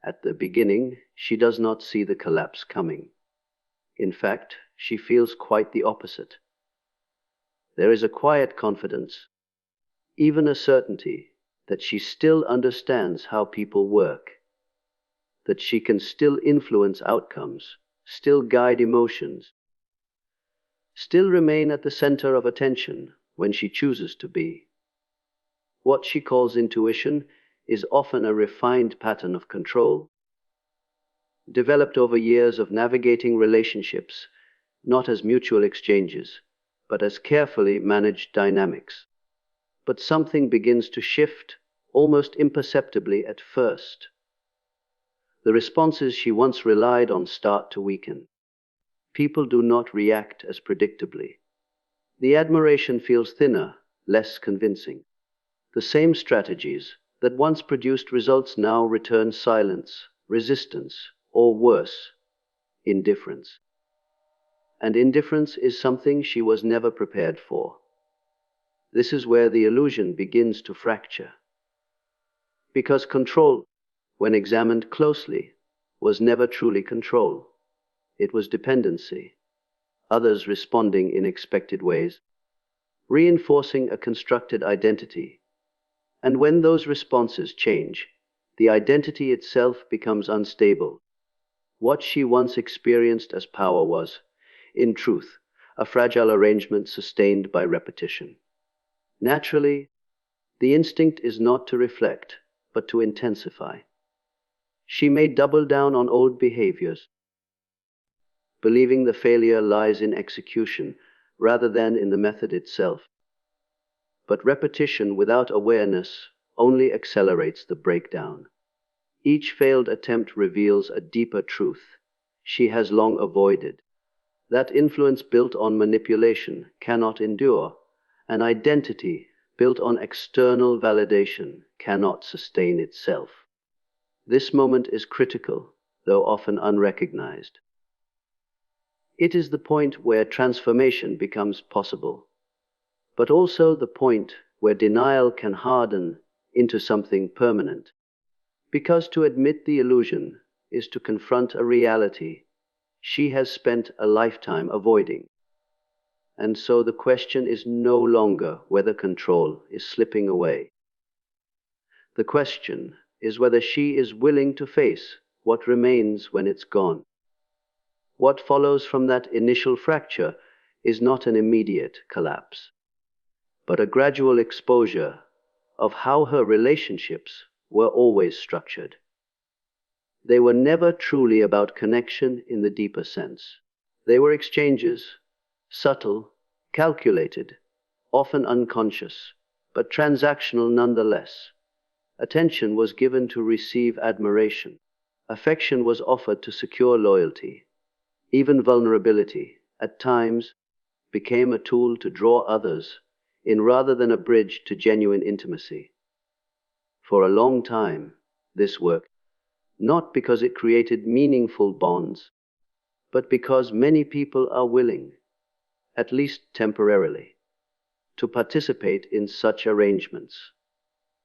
At the beginning, she does not see the collapse coming. In fact, she feels quite the opposite. There is a quiet confidence, even a certainty, that she still understands how people work, that she can still influence outcomes, still guide emotions, still remain at the center of attention when she chooses to be. What she calls intuition is often a refined pattern of control, developed over years of navigating relationships, not as mutual exchanges, but as carefully managed dynamics. But something begins to shift, almost imperceptibly at first. The responses she once relied on start to weaken. People do not react as predictably. The admiration feels thinner, less convincing. The same strategies that once produced results now return silence, resistance, or worse, indifference. And indifference is something she was never prepared for. This is where the illusion begins to fracture. Because control, when examined closely, was never truly control. It was dependency, others responding in expected ways, reinforcing a constructed identity. And when those responses change, the identity itself becomes unstable. What she once experienced as power was, in truth, a fragile arrangement sustained by repetition. Naturally, the instinct is not to reflect, but to intensify. She may double down on old behaviors, believing the failure lies in execution rather than in the method itself. But repetition without awareness only accelerates the breakdown. Each failed attempt reveals a deeper truth she has long avoided. That influence built on manipulation cannot endure. An identity built on external validation cannot sustain itself. This moment is critical, though often unrecognized. It is the point where transformation becomes possible, but also the point where denial can harden into something permanent. Because to admit the illusion is to confront a reality she has spent a lifetime avoiding. And so the question is no longer whether control is slipping away. The question is whether she is willing to face what remains when it's gone. What follows from that initial fracture is not an immediate collapse, but a gradual exposure of how her relationships were always structured. They were never truly about connection in the deeper sense. They were exchanges, subtle, calculated, often unconscious, but transactional nonetheless. Attention was given to receive admiration. Affection was offered to secure loyalty. Even vulnerability, at times, became a tool to draw others in rather than a bridge to genuine intimacy. For a long time, this worked, not because it created meaningful bonds, but because many people are willing, at least temporarily, to participate in such arrangements.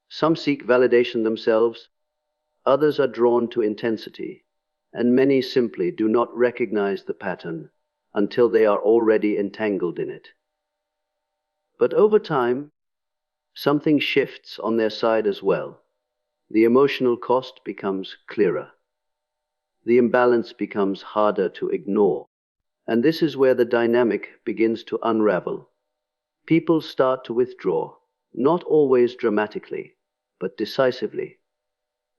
Some seek validation themselves, others are drawn to intensity, and many simply do not recognize the pattern until they are already entangled in it. But over time, something shifts on their side as well. The emotional cost becomes clearer. The imbalance becomes harder to ignore. And this is where the dynamic begins to unravel. People start to withdraw, not always dramatically, but decisively.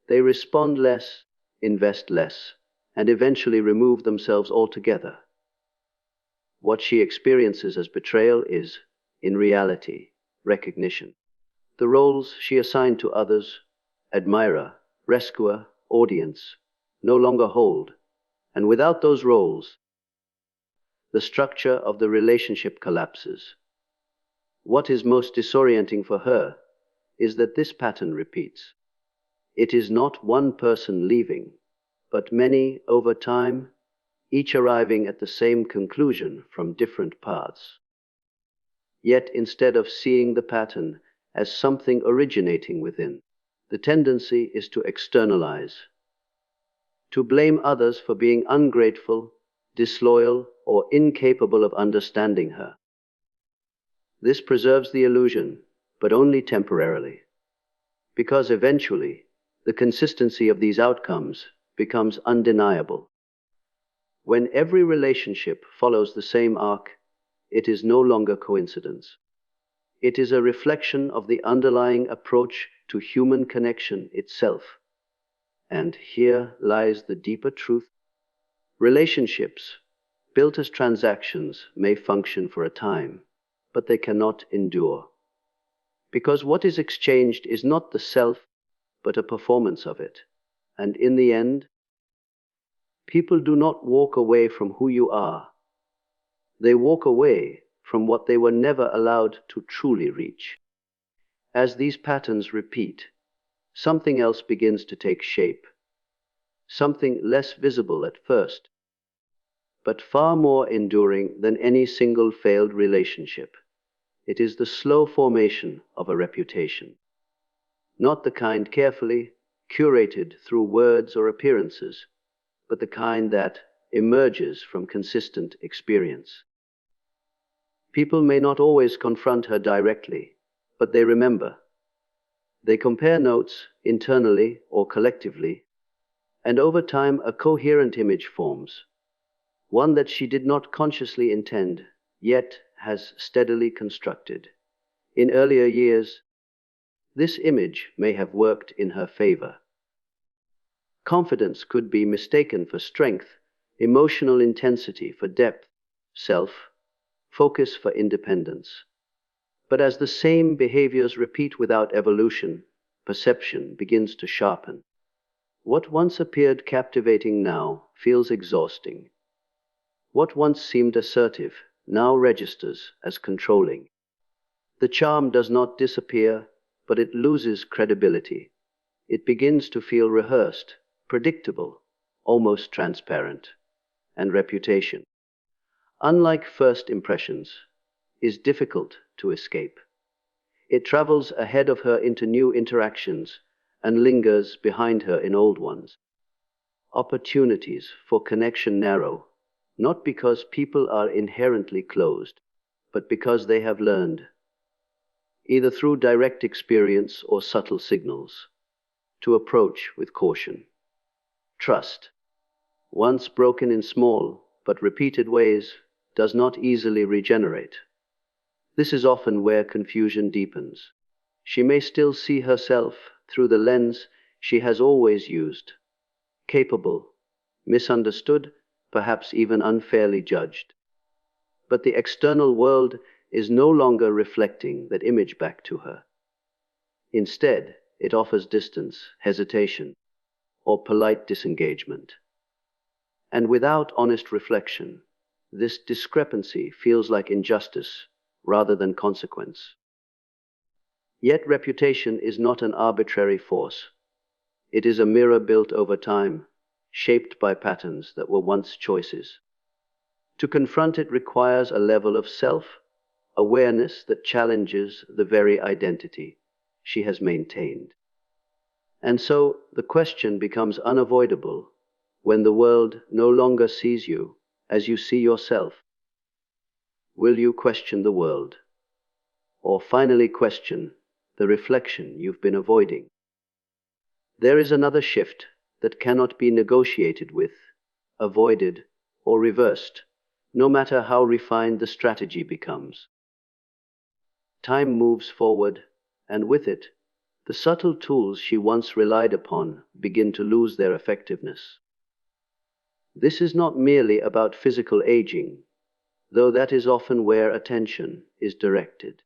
They respond less, invest less, and eventually remove themselves altogether. What she experiences as betrayal is, in reality, recognition. The roles she assigned to others, admirer, rescuer, audience, no longer hold. And without those roles, the structure of the relationship collapses. What is most disorienting for her is that this pattern repeats. It is not one person leaving, but many over time, each arriving at the same conclusion from different paths. Yet instead of seeing the pattern as something originating within. The tendency is to externalize, to blame others for being ungrateful, disloyal, or incapable of understanding her. This preserves the illusion, but only temporarily, because eventually the consistency of these outcomes becomes undeniable. When every relationship follows the same arc, it is no longer coincidence. It is a reflection of the underlying approach to human connection itself. And here lies the deeper truth. Relationships, built as transactions, may function for a time, but they cannot endure. Because what is exchanged is not the self, but a performance of it. And in the end, people do not walk away from who you are. They walk away from what they were never allowed to truly reach. As these patterns repeat, something else begins to take shape. Something less visible at first, but far more enduring than any single failed relationship. It is the slow formation of a reputation. Not the kind carefully curated through words or appearances, but the kind that emerges from consistent experience. People may not always confront her directly, but they remember. They compare notes, internally or collectively, and over time a coherent image forms, one that she did not consciously intend, yet has steadily constructed. In earlier years, this image may have worked in her favor. Confidence could be mistaken for strength, emotional intensity for depth, focus for independence. But as the same behaviors repeat without evolution, perception begins to sharpen. What once appeared captivating now feels exhausting. What once seemed assertive now registers as controlling. The charm does not disappear, but it loses credibility. It begins to feel rehearsed, predictable, almost transparent. And reputation, unlike first impressions, is difficult to escape. It travels ahead of her into new interactions and lingers behind her in old ones. Opportunities for connection narrow, not because people are inherently closed, but because they have learned, either through direct experience or subtle signals, to approach with caution. Trust, once broken in small but repeated ways, does not easily regenerate. This is often where confusion deepens. She may still see herself through the lens she has always used, capable, misunderstood, perhaps even unfairly judged. But the external world is no longer reflecting that image back to her. Instead, it offers distance, hesitation, or polite disengagement. And without honest reflection, this discrepancy feels like injustice rather than consequence. Yet reputation is not an arbitrary force. It is a mirror built over time, shaped by patterns that were once choices. To confront it requires a level of self-awareness that challenges the very identity she has maintained. And so the question becomes unavoidable when the world no longer sees you as you see yourself. Will you question the world? Or finally question the reflection you've been avoiding? There is another shift that cannot be negotiated with, avoided, or reversed, no matter how refined the strategy becomes. Time moves forward, and with it, the subtle tools she once relied upon begin to lose their effectiveness. This is not merely about physical aging, though that is often where attention is directed.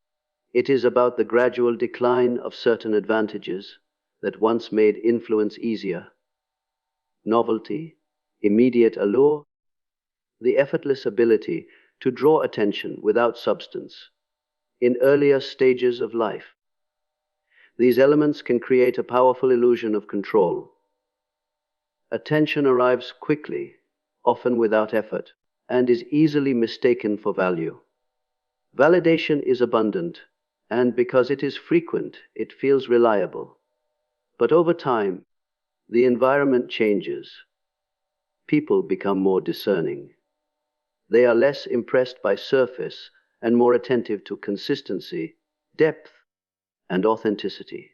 It is about the gradual decline of certain advantages that once made influence easier: novelty, immediate allure, the effortless ability to draw attention without substance. In earlier stages of life, these elements can create a powerful illusion of control. Attention arrives quickly, often without effort, and is easily mistaken for value. Validation is abundant, and because it is frequent, it feels reliable. But over time, the environment changes. People become more discerning. They are less impressed by surface and more attentive to consistency, depth, and authenticity.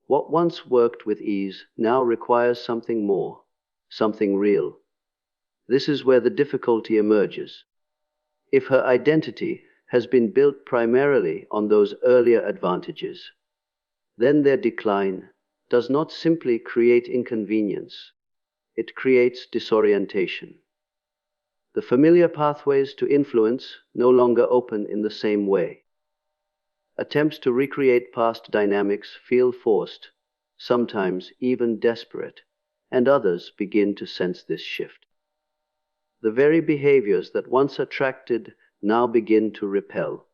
What once worked with ease now requires something more, something real. This is where the difficulty emerges. If her identity has been built primarily on those earlier advantages, then their decline does not simply create inconvenience, it creates disorientation. The familiar pathways to influence no longer open in the same way. Attempts to recreate past dynamics feel forced, sometimes even desperate, and others begin to sense this shift. The very behaviors that once attracted now begin to repel.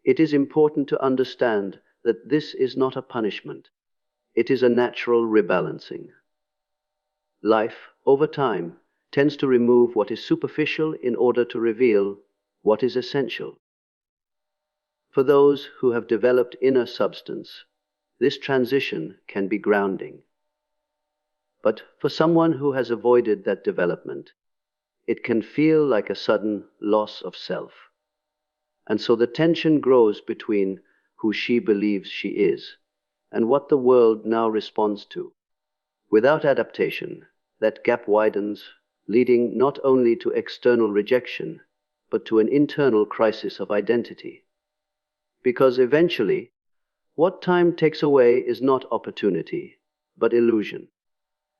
It is important to understand that this is not a punishment. It is a natural rebalancing. Life, over time, tends to remove what is superficial in order to reveal what is essential. For those who have developed inner substance, this transition can be grounding. But for someone who has avoided that development, it can feel like a sudden loss of self. And so the tension grows between who she believes she is and what the world now responds to. Without adaptation, that gap widens, leading not only to external rejection, but to an internal crisis of identity. Because eventually, what time takes away is not opportunity, but illusion.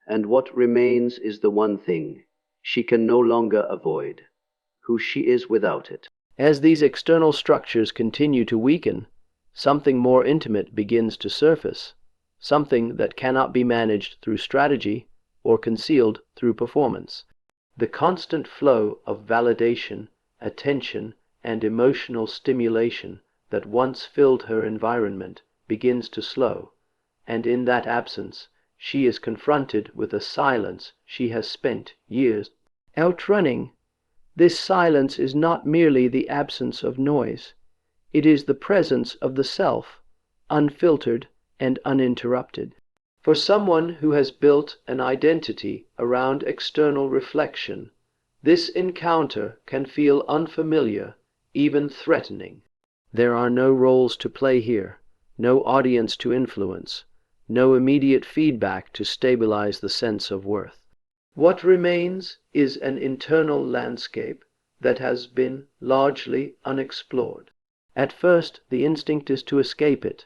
And what remains is the one thing she can no longer avoid, who she is without it. As these external structures continue to weaken, something more intimate begins to surface, something that cannot be managed through strategy or concealed through performance. The constant flow of validation, attention, and emotional stimulation that once filled her environment begins to slow, and in that absence, she is confronted with a silence she has spent years outrunning. This silence is not merely the absence of noise. It is the presence of the self, unfiltered and uninterrupted. For someone who has built an identity around external reflection, this encounter can feel unfamiliar, even threatening. There are no roles to play here, no audience to influence, no immediate feedback to stabilize the sense of worth. What remains is an internal landscape that has been largely unexplored. At first, the instinct is to escape it,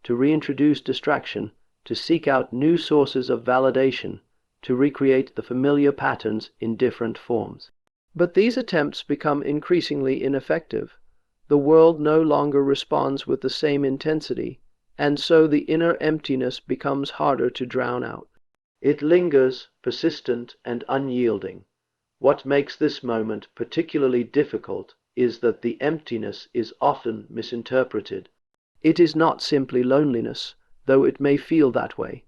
to reintroduce distraction, to seek out new sources of validation, to recreate the familiar patterns in different forms. But these attempts become increasingly ineffective. The world no longer responds with the same intensity, and so the inner emptiness becomes harder to drown out. It lingers, persistent and unyielding. What makes this moment particularly difficult is that the emptiness is often misinterpreted. It is not simply loneliness, though it may feel that way.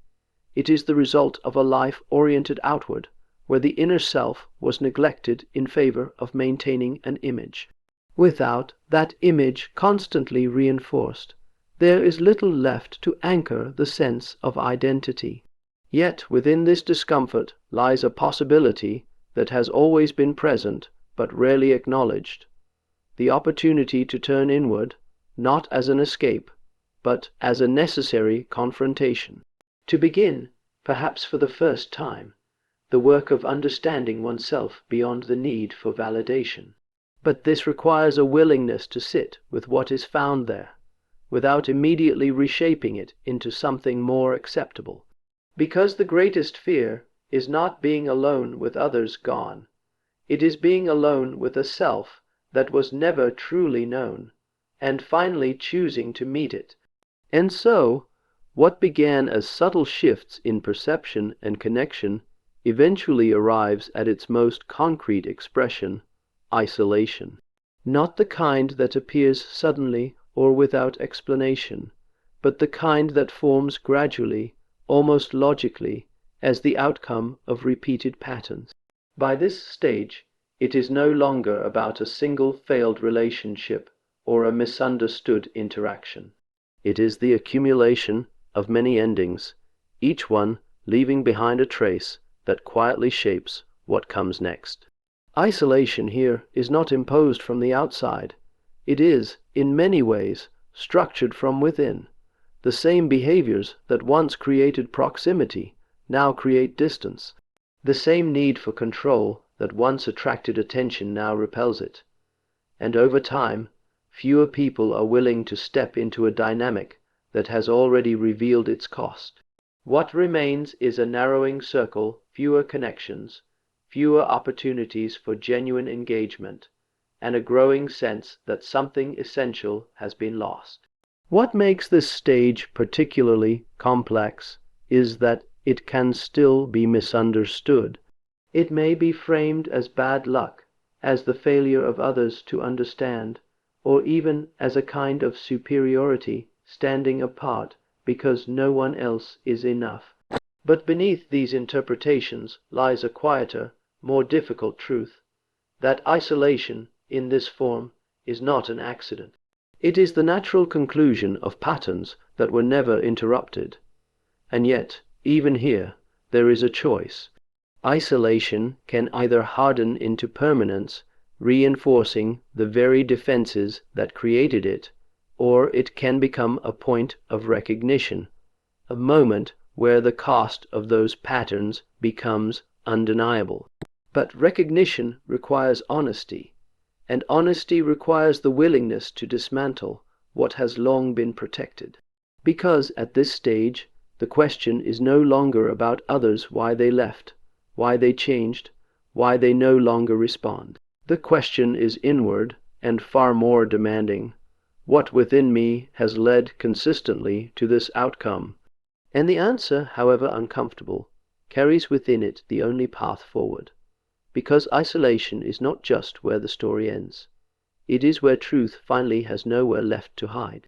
It is the result of a life oriented outward, where the inner self was neglected in favor of maintaining an image. Without that image constantly reinforced, there is little left to anchor the sense of identity. Yet within this discomfort lies a possibility that has always been present but rarely acknowledged. The opportunity to turn inward, not as an escape, but as a necessary confrontation. To begin, perhaps for the first time, the work of understanding oneself beyond the need for validation. But this requires a willingness to sit with what is found there, without immediately reshaping it into something more acceptable. Because the greatest fear is not being alone with others gone. It is being alone with a self that was never truly known, and finally choosing to meet it. And so, what began as subtle shifts in perception and connection eventually arrives at its most concrete expression: isolation. Not the kind that appears suddenly or without explanation, but the kind that forms gradually, almost logically, as the outcome of repeated patterns. By this stage, it is no longer about a single failed relationship or a misunderstood interaction. It is the accumulation of many endings, each one leaving behind a trace that quietly shapes what comes next. Isolation here is not imposed from the outside. It is, in many ways, structured from within. The same behaviors that once created proximity now create distance. The same need for control that once attracted attention now repels it. And over time, fewer people are willing to step into a dynamic that has already revealed its cost. What remains is a narrowing circle, fewer connections, fewer opportunities for genuine engagement, and a growing sense that something essential has been lost. What makes this stage particularly complex is that it can still be misunderstood. It may be framed as bad luck, as the failure of others to understand, or even as a kind of superiority standing apart because no one else is enough. But beneath these interpretations lies a quieter, more difficult truth, that isolation in this form is not an accident. It is the natural conclusion of patterns that were never interrupted. And yet, even here, there is a choice. Isolation can either harden into permanence, reinforcing the very defenses that created it, or it can become a point of recognition, a moment where the cost of those patterns becomes undeniable. But recognition requires honesty, and honesty requires the willingness to dismantle what has long been protected. Because at this stage, the question is no longer about others, why they left, why they changed, why they no longer respond. The question is inward and far more demanding. What within me has led consistently to this outcome? And the answer, however uncomfortable, carries within it the only path forward. Because isolation is not just where the story ends. It is where truth finally has nowhere left to hide.